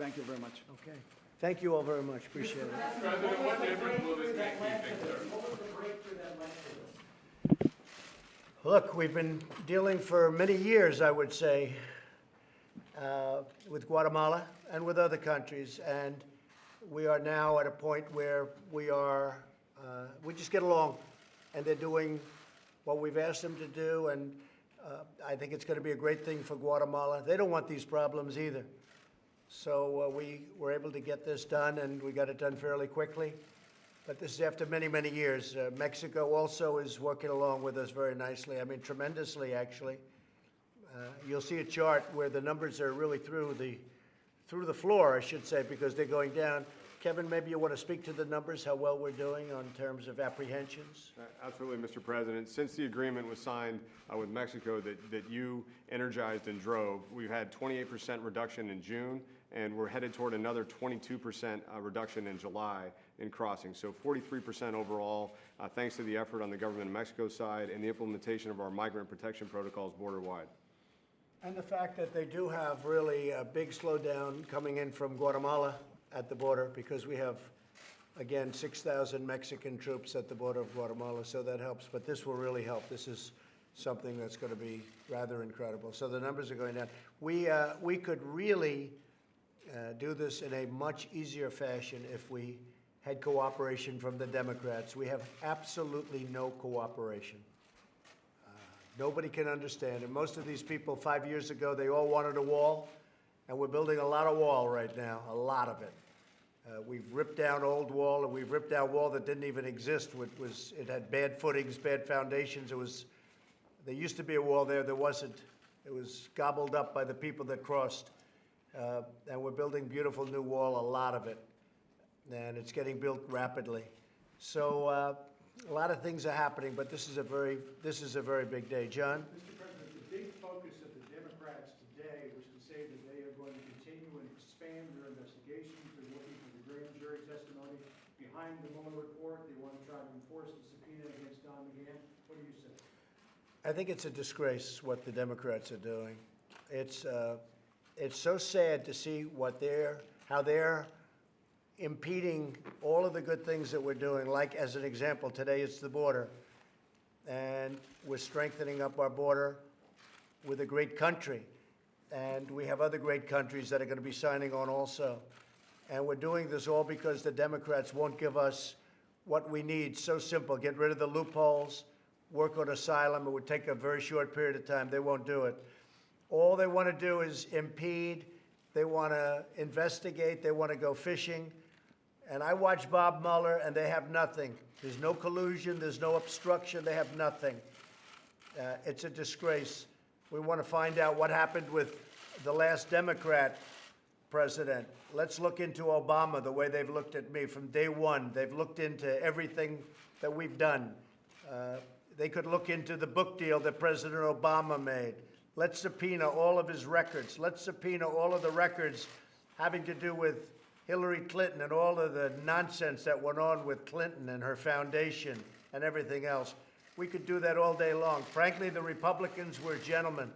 Thank you very much. Okay. Thank you all very much. Appreciate it. President, what difference will this make, do you think, sir? What was the breakthrough that led to this? Look, we've been dealing for many years, I would say, with Guatemala and with other countries, and we are now at a point where we just get along, and they're doing what we've asked them to do, and I think it's going to be a great thing for Guatemala. They don't want these problems either. So we were able to get this done, and we got it done fairly quickly. But this is after many, many years. Mexico also is working along with us very nicely. I mean, tremendously, actually. You'll see a chart where the numbers are really through the floor, I should say, because they're going down. Kevin, maybe you want to speak to the numbers, how well we're doing in terms of apprehensions? Absolutely, Mr. President. Since the agreement was signed with Mexico that you energized and drove, we've had 28% reduction in June, and we're headed toward another 22% reduction in July in crossing. So 43% overall, thanks to the effort on the government of Mexico's side and the implementation of our migrant protection protocols border-wide. And the fact that they do have really a big slowdown coming in from Guatemala at the border, because we have, again, 6,000 Mexican troops at the border of Guatemala, so that helps. But this will really help. This is something that's going to be rather incredible. So the numbers are going down. We could really do this in a much easier fashion if we had cooperation from the Democrats. We have absolutely no cooperation. Nobody can understand. And most of these people, 5 years ago, they all wanted a wall, and we're building a lot of wall right now, a lot of it. We've ripped down old wall, and we've ripped down wall that didn't even exist. It had bad footings, bad foundations. There used to be a wall there. There wasn't. It was gobbled up by the people that crossed. And we're building beautiful new wall, a lot of it. And it's getting built rapidly. So a lot of things are happening, but this is a very big day. John? Mr. President, the big focus of the Democrats today was to say that they are going to continue and expand their investigations. They're looking for the grand jury testimony behind the Mueller report. They want to try to enforce the subpoena against Don McGahn. What do you say? I think it's a disgrace what the Democrats are doing. It's so sad to see how they're impeding all of the good things that we're doing. Like, as an example, today it's the border. And we're strengthening up our border with a great country. And we have other great countries that are going to be signing on also. And we're doing this all because the Democrats won't give us what we need. So simple. Get rid of the loopholes, work on asylum. It would take a very short period of time. They won't do it. All they want to do is impede. They want to investigate. They want to go fishing. And I watch Bob Mueller, and they have nothing. There's no collusion. There's no obstruction. They have nothing. It's a disgrace. We want to find out what happened with the last Democrat president. Let's look into Obama the way they've looked at me from day one. They've looked into everything that we've done. They could look into the book deal that President Obama made. Let's subpoena all of his records. Let's subpoena all of the records having to do with Hillary Clinton and all of the nonsense that went on with Clinton and her foundation and everything else. We could do that all day long. Frankly, the Republicans were gentlemen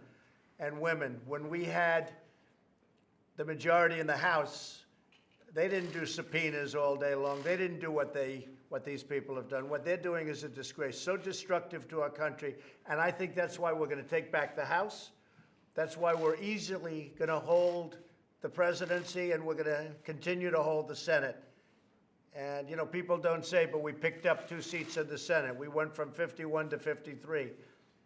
and women. When we had the majority in the House, they didn't do subpoenas all day long. They didn't do what these people have done. What they're doing is a disgrace, so destructive to our country. And I think that's why we're going to take back the House. That's why we're easily going to hold the presidency, and we're going to continue to hold the Senate. And, you know, people don't say, but we picked up 2 seats in the Senate. We went from 51 to 53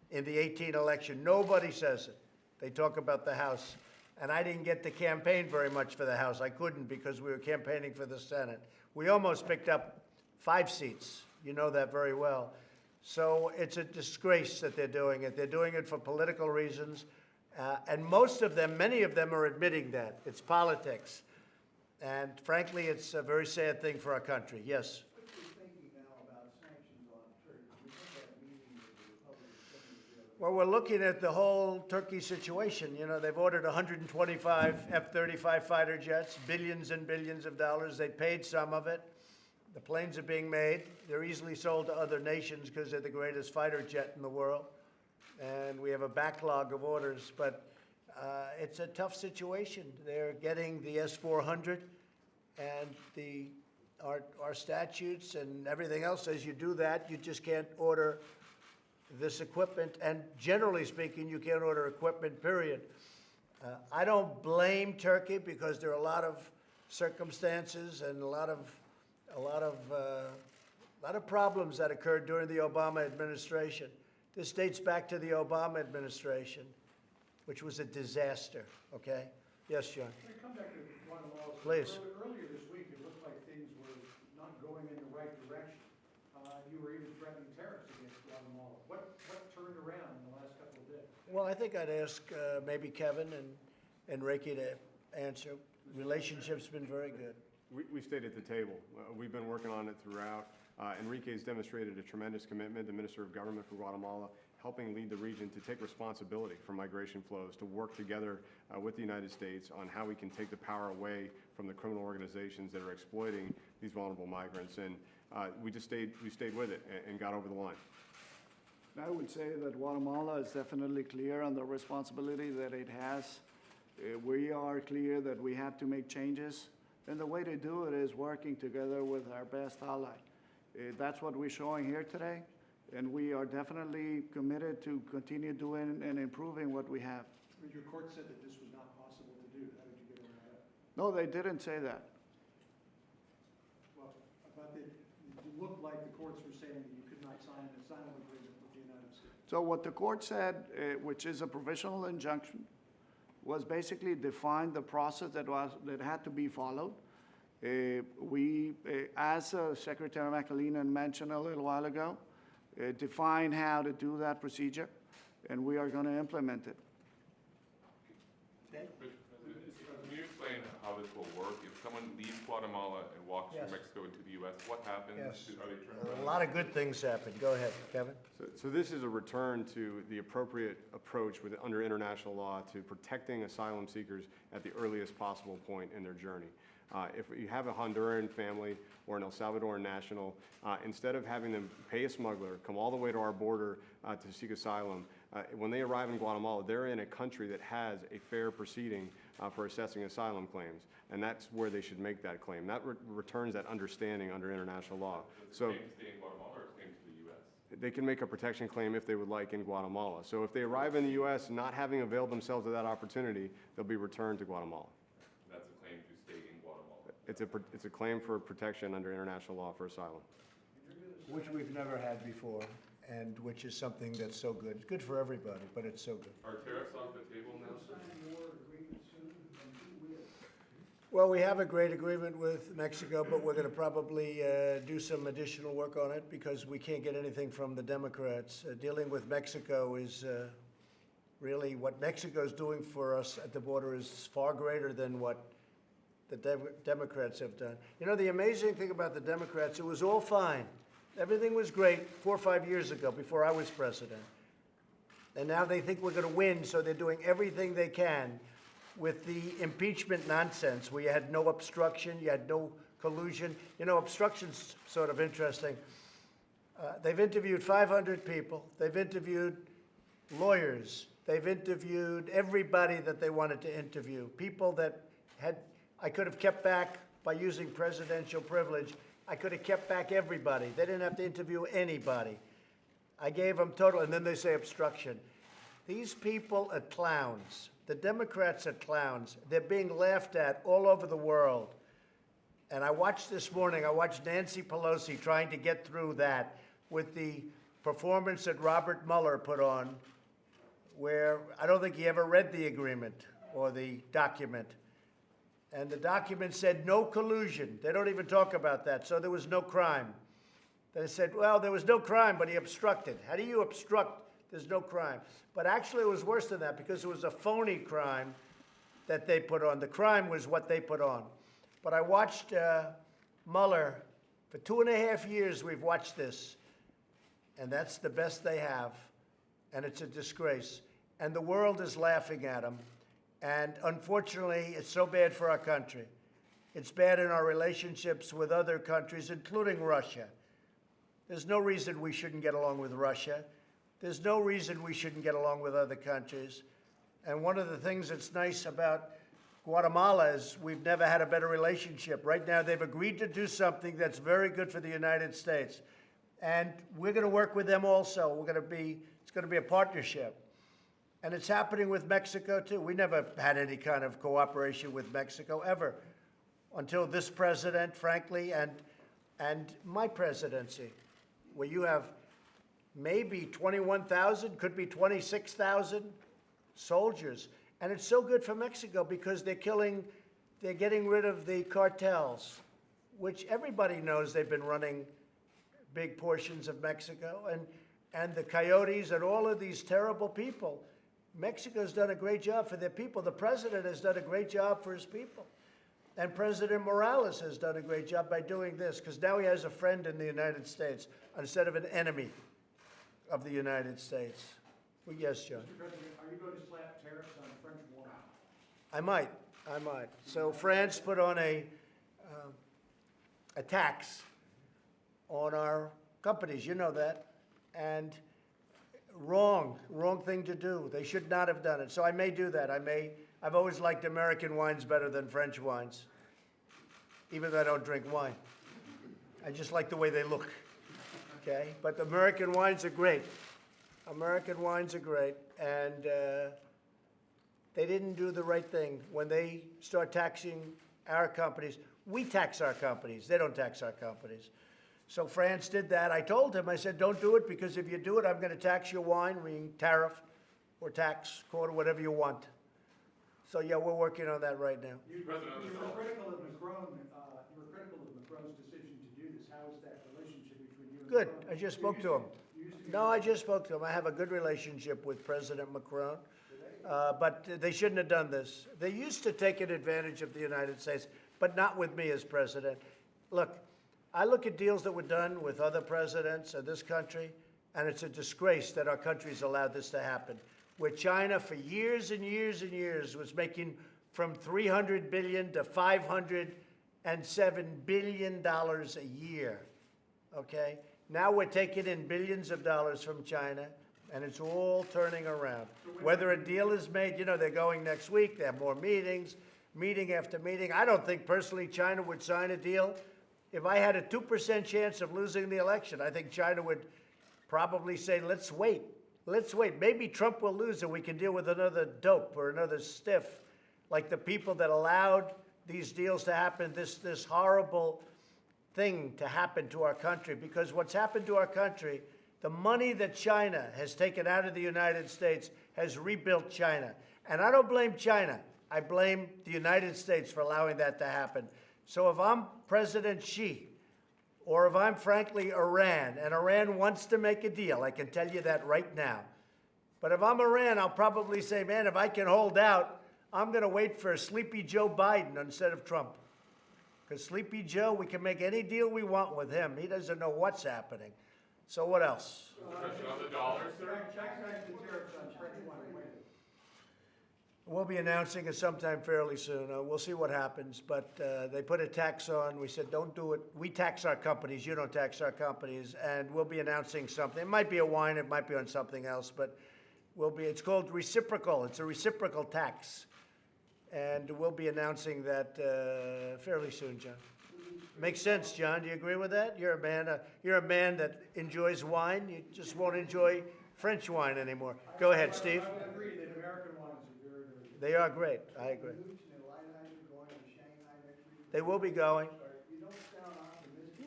in the 2018 election. Nobody says it. They talk about the House. And I didn't get to campaign very much for the House. I couldn't because we were campaigning for the Senate. We almost picked up 5 seats. You know that very well. So it's a disgrace that they're doing it. They're doing it for political reasons. And most of them, many of them are admitting that. It's politics. And frankly, it's a very sad thing for our country. Yes? What are you thinking now about sanctions on Turkey? We had a meeting with the Republicans. Well, we're looking at the whole Turkey situation. You know, they've ordered 125 F-35 fighter jets, billions and billions of dollars. They paid some of it. The planes are being made. They're easily sold to other nations because they're the greatest fighter jet in the world. And we have a backlog of orders. But It's a tough situation. They're getting the S-400 and our statutes and everything else says you do that, you just can't order this equipment. And generally speaking, you can't order equipment, period. I don't blame Turkey because there are a lot of circumstances and a lot of problems that occurred during the Obama administration. This dates back to the Obama administration, which was a disaster, okay? Yes, John? Can I come back to Guatemala? Please. Earlier this week, it looked like things were not going in the right direction. You were even threatening tariffs against Guatemala. What turned around in the last couple of days? Well, I think I'd ask maybe Kevin and Ricky to answer. Relationship's been very good. We stayed at the table. We've been working on it throughout. Enrique's demonstrated a tremendous commitment, the Minister of Government for Guatemala, helping lead the region to take responsibility for migration flows, to work together with the United States on how we can take the power away from the criminal organizations that are exploiting these vulnerable migrants. And we stayed with it and got over the line. I would say that Guatemala is definitely clear on the responsibility that it has. We are clear that we have to make changes, and the way to do it is working together with our best ally. That's what we're showing here today, and we are definitely committed to continue doing and improving what we have. But your court said that this was not possible to do. How did you get around that? No, they didn't say that. Well, it looked like the courts were saying that you could not sign an asylum agreement with the United States. So what the court said, which is a provisional injunction, was basically define the process that had to be followed. As Secretary McAleenan mentioned a little while ago, define how to do that procedure, and we are going to implement it. Can you explain how this will work? If someone leaves Guatemala and walks Yes. from Mexico into the U.S., what happens? Yes. Are they turned around? A lot of good things happen. Go ahead, Kevin. So this is a return to the appropriate approach under international law to protecting asylum seekers at the earliest possible point in their journey. If you have a Honduran family or an El Salvadoran national, instead of having them pay a smuggler, come all the way to our border to seek asylum, when they arrive in Guatemala, they're in a country that has a fair proceeding for assessing asylum claims, and that's where they should make that claim. That returns that understanding under international law. So Claim to stay in Guatemala or claim to the U.S.? they can make a protection claim if they would like in Guatemala. So if they arrive in the U.S. not having availed themselves of that opportunity, they'll be returned to Guatemala. That's a claim to stay in Guatemala. It's a claim for protection under international law for asylum. Which we've never had before, and which is something that's so good. It's good for everybody, but it's so good. Are tariffs off the table now, sir? Well, we have a great agreement with Mexico, but we're going to probably do some additional work on it because we can't get anything from the Democrats. Dealing with Mexico is really what Mexico is doing for us at the border is far greater than what the Democrats have done. You know, the amazing thing about the Democrats, it was all fine. Everything was great 4 or 5 years ago before I was president. And now they think we're going to win, so they're doing everything they can with the impeachment nonsense, where you had no obstruction, you had no collusion. You know, obstruction's sort of interesting. They've interviewed 500 people. They've interviewed lawyers. They've interviewed everybody that they wanted to interview. People that I could have kept back by using presidential privilege. I could have kept back everybody. They didn't have to interview anybody. I gave them total, and then they say obstruction. These people are clowns. The Democrats are clowns. They're being laughed at all over the world. And I watched this morning, I watched Nancy Pelosi trying to get through that with the performance that Robert Mueller put on, where I don't think he ever read the agreement or the document. And the document said no collusion. They don't even talk about that, so there was no crime. They said, well, there was no crime, but he obstructed. How do you obstruct? There's no crime. But actually, it was worse than that because it was a phony crime that they put on. The crime was what they put on. But I watched Mueller. For 2.5 years, we've watched this. And that's the best they have. And it's a disgrace. And the world is laughing at him. And unfortunately, it's so bad for our country. It's bad in our relationships with other countries, including Russia. There's no reason we shouldn't get along with Russia. There's no reason we shouldn't get along with other countries. And one of the things that's nice about Guatemala is we've never had a better relationship. Right now, they've agreed to do something that's very good for the United States. And we're going to work with them also. It's going to be a partnership. And it's happening with Mexico, too. We never had any kind of cooperation with Mexico, ever, until this president, frankly, and my presidency, where you have maybe 21,000, could be 26,000 soldiers. And it's so good for Mexico because they're getting rid of the cartels, which everybody knows they've been running big portions of Mexico, and the coyotes and all of these terrible people. Mexico's done a great job for their people. The president has done a great job for his people. And President Morales has done a great job by doing this, because now he has a friend in the United States instead of an enemy of the United States. Well, yes, John. Mr. President, are you going to slap tariffs on French wine? I might. So France put on a tax on our companies, you know that, and wrong thing to do. They should not have done it. So I may do that. I've always liked American wines better than French wines, even though I don't drink wine. I just like the way they look, okay? But the American wines are great. American wines are great, and they didn't do the right thing. When they start taxing our companies, we tax our companies. They don't tax our companies. So France did that. I told him, I said, don't do it, because if you do it, I'm going to tax your wine, meaning tariff or tax, call it whatever you want. So yeah, we're working on that right now. You were critical of Macron's decision to do this. How is that relationship between you and Good. Macron? I just spoke to him. No, I just spoke to him. I have a good relationship with President Macron, but they shouldn't have done this. They used to take advantage of the United States, but not with me as president. Look, I look at deals that were done with other presidents of this country, and it's a disgrace that our country's allowed this to happen, where China for years and years and years was making from $300 billion to $507 billion a year, okay? Now we're taking in billions of dollars from China, and it's all turning around. Whether a deal is made, you know, they're going next week, they have more meetings, meeting after meeting. I don't think personally China would sign a deal. If I had a 2% chance of losing the election, I think China would probably say, let's wait. Let's wait. Maybe Trump will lose and we can deal with another dope or another stiff, like the people that allowed these deals to happen, this horrible thing to happen to our country. Because what's happened to our country, the money that China has taken out of the United States has rebuilt China. And I don't blame China. I blame the United States for allowing that to happen. So if I'm President Xi, or if I'm frankly Iran, and Iran wants to make a deal, I can tell you that right now. But if I'm Iran, I'll probably say, man, if I can hold out, I'm going to wait for Sleepy Joe Biden instead of Trump. Because Sleepy Joe, we can make any deal we want with him. He doesn't know what's happening. So what else? Question on the dollar, sir? Back to the tariffs on French wine. We'll be announcing it sometime fairly soon. We'll see what happens. But they put a tax on. We said, don't do it. We tax our companies. You don't tax our companies. And we'll be announcing something. It might be a wine. It might be on something else. But it's called reciprocal. It's a reciprocal tax. And we'll be announcing that fairly soon, John. Makes sense, John. Do you agree with that? You're a man that enjoys wine. You just won't enjoy French wine anymore. Go ahead, Steve. I would agree that American wines are very, very good. They are great. I agree. They will be going.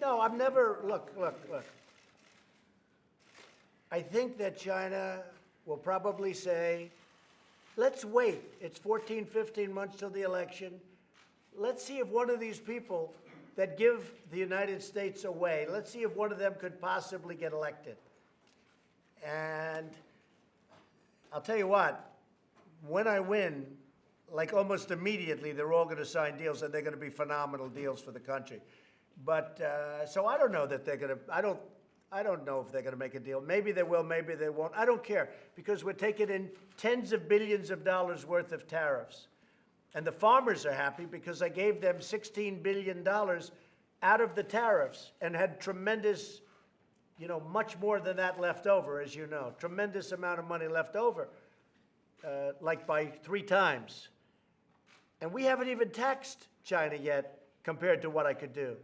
No, I've never, look. I think that China will probably say, let's wait. It's 14, 15 months till the election. Let's see if one of these people that give the United States away, let's see if one of them could possibly get elected. And I'll tell you what, when I win, like almost immediately, they're all going to sign deals, and they're going to be phenomenal deals for the country. But so I don't know that they're going to. I don't know if they're going to make a deal. Maybe they will. Maybe they won't. I don't care, because we're taking in tens of billions of dollars worth of tariffs, and the farmers are happy because I gave them $16 billion out of the tariffs and had tremendous, much more than that left over, as you know, tremendous amount of money left over. like by 3 times. And we haven't even taxed China yet compared to what I could do.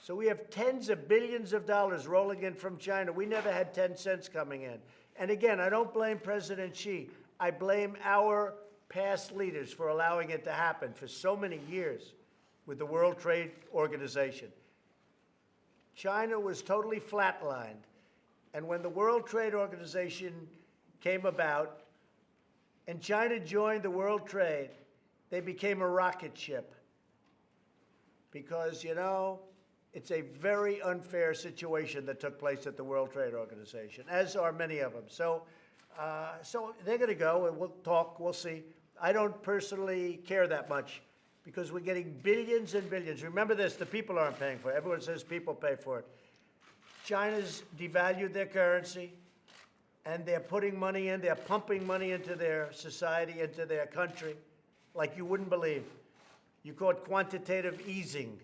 So we have tens of billions of dollars rolling in from China. We never had 10 cents coming in. And again, I don't blame President Xi. I blame our past leaders for allowing it to happen for so many years with the World Trade Organization. China was totally flatlined. And when the World Trade Organization came about and China joined the World Trade, they became a rocket ship. Because, you know, it's a very unfair situation that took place at the World Trade Organization, as are many of them. So they're going to go, and we'll talk, we'll see. I don't personally care that much because we're getting billions and billions. Remember this, the people aren't paying for it. Everyone says people pay for it. China's devalued their currency, and they're putting money in, they're pumping money into their society, into their country, like you wouldn't believe. You call it quantitative easing.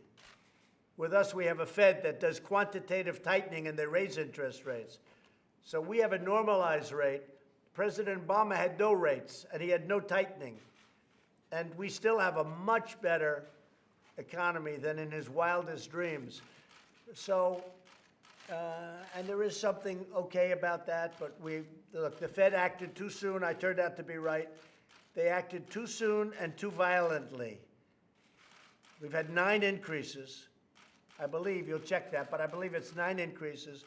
With us, we have a Fed that does quantitative tightening, and they raise interest rates. So we have a normalized rate. President Obama had no rates, and he had no tightening. And we still have a much better economy than in his wildest dreams. So, and there is something okay about that, but look, the Fed acted too soon. I turned out to be right. They acted too soon and too violently. We've had 9 increases. I believe, you'll check that, but I believe it's 9 increases.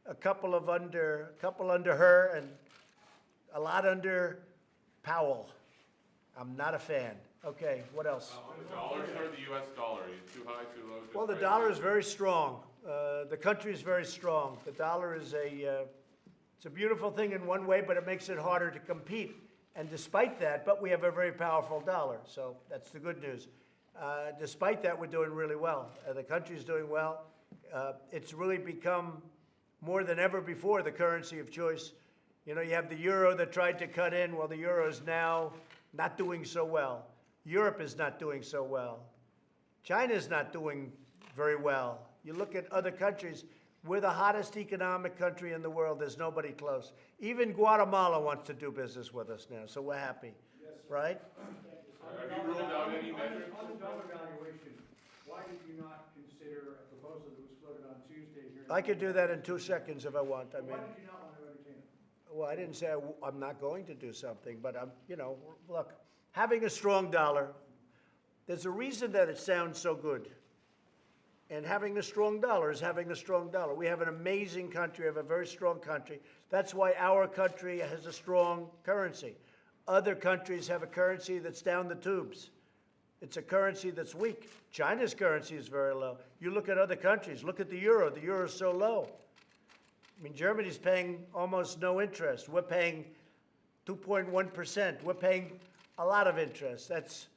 A couple under her and a lot under Powell. I'm not a fan. Okay, what else? The dollar, sir, the US dollar, is too high, too low? Just Well, the right dollar now? is very strong. The country is very strong. The dollar is it's a beautiful thing in one way, but it makes it harder to compete. And despite that, but we have a very powerful dollar, so that's the good news. Despite that, we're doing really well. The country's doing well. It's really become, more than ever before, the currency of choice. You know, you have the euro that tried to cut in. Well, the euro is now not doing so well. Europe is not doing so well. China is not doing very well. You look at other countries, we're the hottest economic country in the world. There's nobody close. Even Guatemala wants to do business with us now, so we're happy, right? Have you ruled out any measures? On the dollar valuation, why did you not consider a proposal that was floated on Tuesday here? I could do that in 2 seconds if I want. I Why mean, did you not want to entertain it? well, I didn't say I'm not going to do something, but I'm, you know, look, having a strong dollar, there's a reason that it sounds so good. And having a strong dollar is having a strong dollar. We have an amazing country, we have a very strong country. That's why our country has a strong currency. Other countries have a currency that's down the tubes. It's a currency that's weak. China's currency is very low. You look at other countries, look at the euro is so low. I mean, Germany's paying almost no interest. We're paying 2.1%. We're paying a lot of interest. That's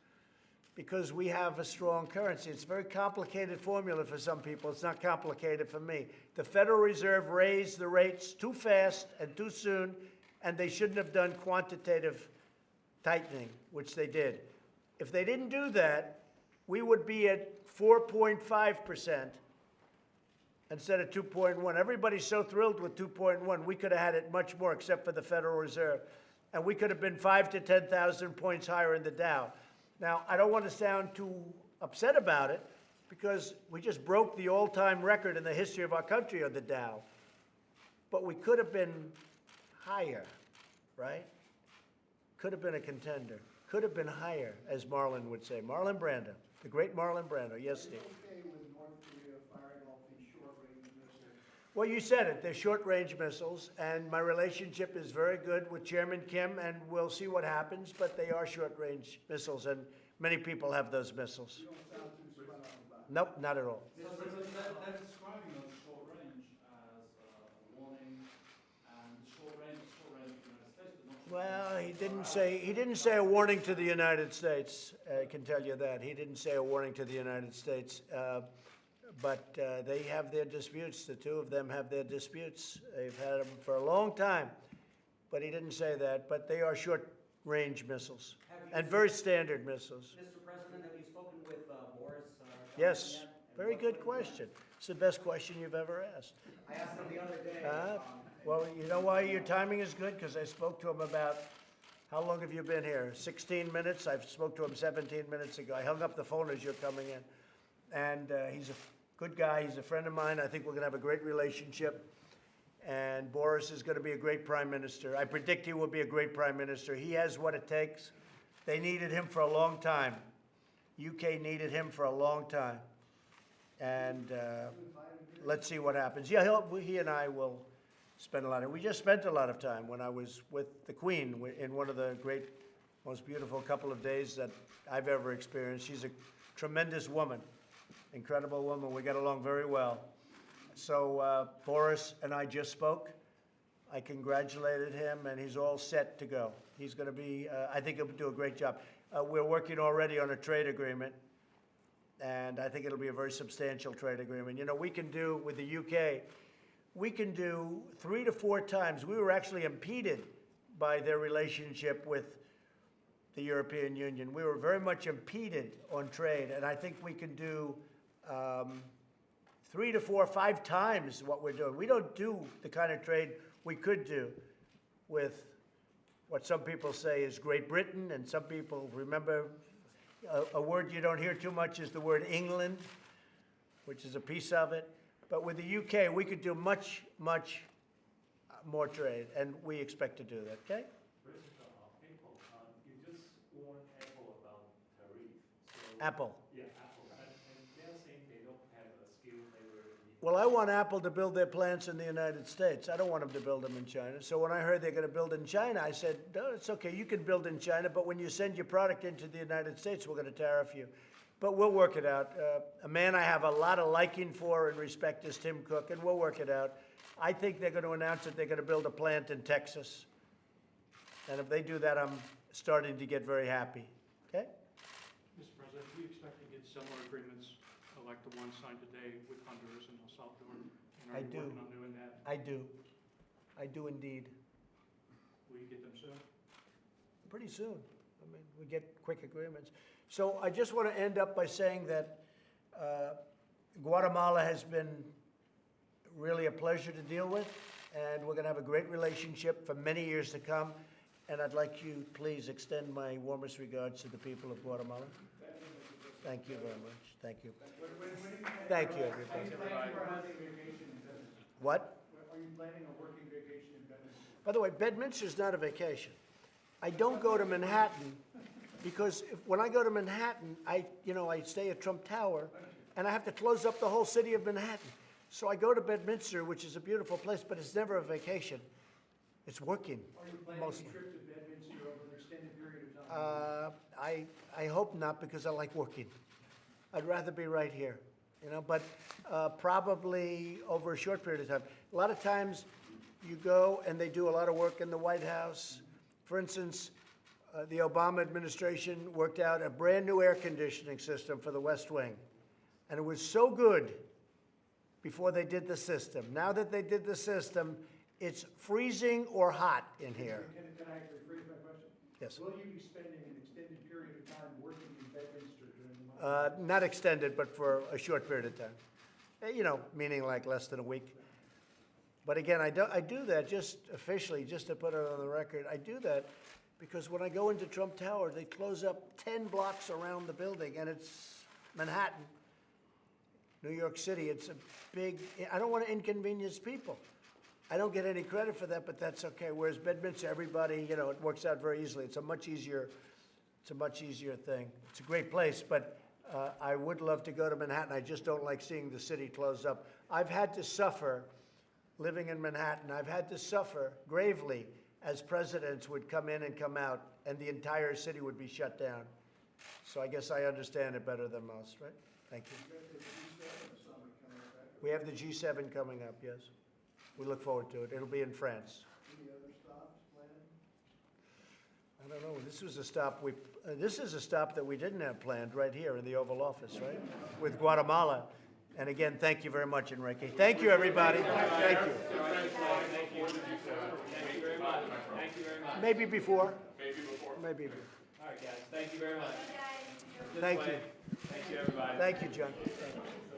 because we have a strong currency. It's a very complicated formula for some people. It's not complicated for me. The Federal Reserve raised the rates too fast and too soon, and they shouldn't have done quantitative tightening, which they did. If they didn't do that, we would be at 4.5% instead of 2.1. Everybody's so thrilled with 2.1. We could have had it much more, except for the Federal Reserve. And we could have been 5,000 to 10,000 points higher in the Dow. Now, I don't want to sound too upset about it, because we just broke the all-time record in the history of our country on the Dow. But we could have been higher, right? Could have been a contender. Could have been higher, as Marlon would say. Marlon Brando, the great Marlon Brando. Yes, Steve? Okay with North Korea firing off these short-range missiles? Well, you said it. They're short-range missiles, and my relationship is very good with Chairman Kim, and we'll see what happens, but they are short-range missiles, and many people have those missiles. You don't sound too spun up about it. Nope, not at all. So they're describing those short range as a warning, and short range is short range of the United States, but not short Well, he didn't say a warning to the United States. I can tell you that. He didn't say a warning to the United States. But they have their disputes. The two of them have their disputes. They've had them for a long time. But he didn't say that. But they are short-range missiles and very standard missiles. Mr. President, have you spoken with Boris? Yes, yet? And very what- good question. It's the best question you've ever asked. I asked him the other day. Well, you know why your timing is good? Because I spoke to him about How long have you been here? 16 minutes? I spoke to him 17 minutes ago. I hung up the phone as you're coming in. And he's a good guy. He's a friend of mine. I think we're going to have a great relationship. And Boris is going to be a great prime minister. I predict he will be a great prime minister. He has what it takes. They needed him for a long time. UK needed him for a long time. And let's see what happens. Yeah, he and I will spend a lot of, we just spent a lot of time when I was with the Queen in one of the great, most beautiful couple of days that I've ever experienced. She's a tremendous woman, incredible woman. We got along very well. So Boris and I just spoke. I congratulated him, and he's all set to go. He's going to be, I think he'll do a great job. We're working already on a trade agreement, and I think it'll be a very substantial trade agreement. You know, we can do, with the UK, we can do 3 to 4 times. We were actually impeded by their relationship with the European Union. We were very much impeded on trade, and I think we can do 3 to 4, 5 times what we're doing. We don't do the kind of trade we could do with what some people say is Great Britain, and some people remember a word you don't hear too much is the word England, which is a piece of it. But with the UK, we could do much, much more trade, and we expect to do that, okay? President Apple, you just warned Apple about tariff. So, Apple. Yeah, Apple. And they're saying they don't have a skilled labor. Well, I want Apple to build their plants in the United States. I don't want them to build them in China. So when I heard they're going to build in China, I said, no, it's okay, you can build in China, but when you send your product into the United States, we're going to tariff you. But we'll work it out. A man I have a lot of liking for and respect is Tim Cook, and we'll work it out. I think they're going to announce that they're going to build a plant in Texas. And if they do that, I'm starting to get very happy. Okay? Mr. President, do you expect to get similar agreements like the one signed today with Honduras and El Salvador? And I are you do. working on doing that? I do. I do indeed. Will you get them soon? Pretty soon. I mean, we get quick agreements. So I just want to end up by saying that Guatemala has been really a pleasure to deal with, and we're going to have a great relationship for many years to come. And I'd like you, please, extend my warmest regards to the people of Guatemala. Thank you very much. Thank you. Thank you, everybody. Are you planning for a working vacation in Bedminster? What? Are you planning a working vacation in Bedminster? By the way, Bedminster's not a vacation. I don't go to Manhattan because when I go to Manhattan, I stay at Trump Tower, and I have to close up the whole city of Manhattan. So I go to Bedminster, which is a beautiful place, but it's never a vacation. It's working, Are you planning mostly. a trip to Bedminster over an extended period of time? I hope not, because I like working. I'd rather be right here, but probably over a short period of time. A lot of times you go and they do a lot of work in the White House. For instance, the Obama administration worked out a brand new air conditioning system for the West Wing. And it was so good before they did the system. Now that they did the system, it's freezing or hot in here. Can I rephrase my question? Yes. Will you be spending an extended period of time working in Bedminster during the month? Not extended, but for a short period of time. Meaning like less than a week. But again, I do that just officially, just to put it on the record. I do that because when I go into Trump Tower, they close up 10 blocks around the building, and it's Manhattan, New York City. It's a big, I don't want to inconvenience people. I don't get any credit for that, but that's okay. Whereas Bedminster, everybody, it works out very easily. It's a much easier thing. It's a great place, but I would love to go to Manhattan. I just don't like seeing the city close up. I've had to suffer living in Manhattan. I've had to suffer gravely as presidents would come in and come out, and the entire city would be shut down. So I guess I understand it better than most, right? Thank you. We have the G7 coming up, yes. We look forward to it. It'll be in France. Any other stops planned? I don't know. This is a stop that we didn't have planned right here in the Oval Office, right? With Guatemala. And again, thank you very much, Enrique. Thank you, everybody. Thank you. Thank you very much. Thank you very much. Maybe before. Maybe before. All right, guys. Thank you very much. Thank you. Thank you, everybody. Thank you, John. Thank you.